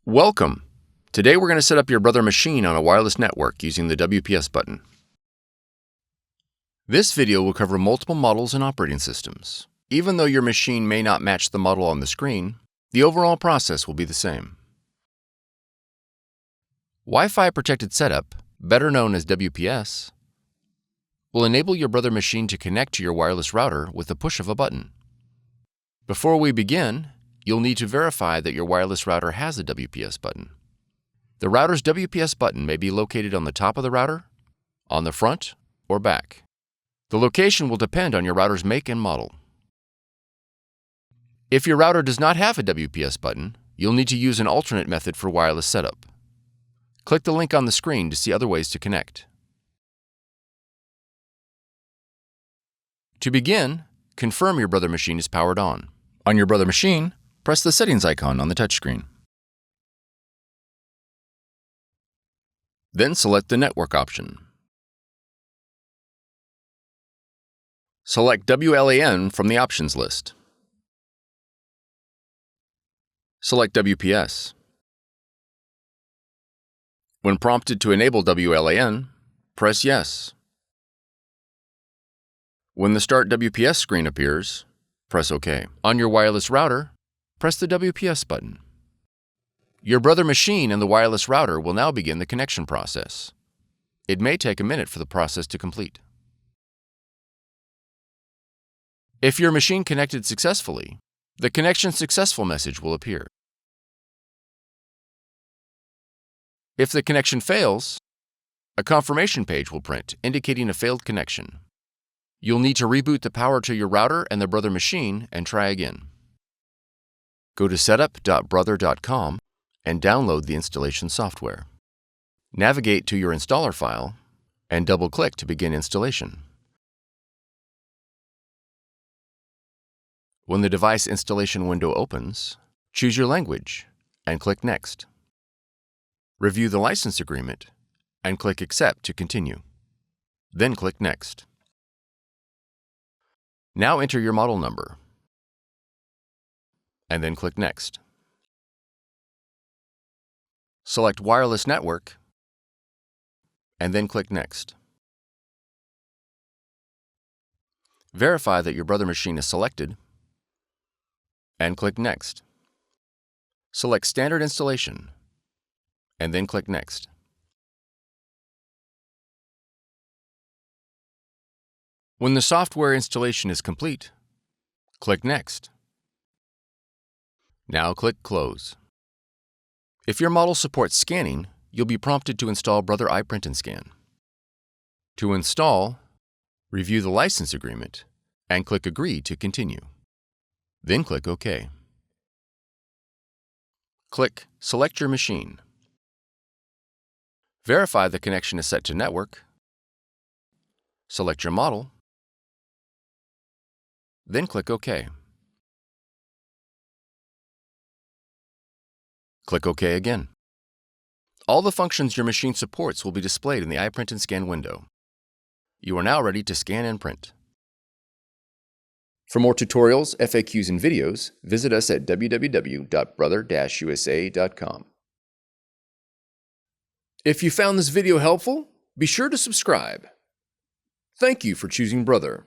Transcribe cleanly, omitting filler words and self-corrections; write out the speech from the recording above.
Welcome! Today we're going to set up your Brother machine on a wireless network using the WPS button. This video will cover multiple models and operating systems. Even though your machine may not match the model on the screen, the overall process will be the same. Wi-Fi protected setup, better known as WPS, will enable your Brother machine to connect to your wireless router with the push of a button. Before we begin, you'll need to verify that your wireless router has a WPS button. The router's WPS button may be located on the top of the router, on the front, or back. The location will depend on your router's make and model. If your router does not have a WPS button, you'll need to use an alternate method for wireless setup. Click the link on the screen to see other ways to connect. To begin, confirm your Brother machine is powered on. On your Brother machine, press the settings icon on the touchscreen. Then select the network option. Select WLAN from the options list. Select WPS. When prompted to enable WLAN, press Yes. When the Start WPS screen appears, press OK. On your wireless router, press the WPS button. Your Brother machine and the wireless router will now begin the connection process. It may take a minute for the process to complete. If your machine connected successfully, the Connection Successful message will appear. If the connection fails, a confirmation page will print indicating a failed connection. You'll need to reboot the power to your router and the Brother machine and try again. Go to setup.brother.com and download the installation software. Navigate to your installer file and double-click to begin installation. When the device installation window opens, choose your language and click Next. Review the license agreement and click Accept to continue. Then click Next. Now enter your model number and then click Next. Select Wireless Network and then click Next. Verify that your Brother machine is selected and click Next. Select Standard Installation and then click Next. When the software installation is complete, click Next. Now click Close. If your model supports scanning, you'll be prompted to install Brother iPrint&Scan. To install, review the license agreement and click Agree to continue. Then click OK. Click Select your machine. Verify the connection is set to network. Select your model. Then click OK. Click OK again. All the functions your machine supports will be displayed in the iPrint&Scan window. You are now ready to scan and print. For more tutorials, FAQs, and videos, visit us at www.brother-usa.com. If you found this video helpful, be sure to subscribe. Thank you for choosing Brother.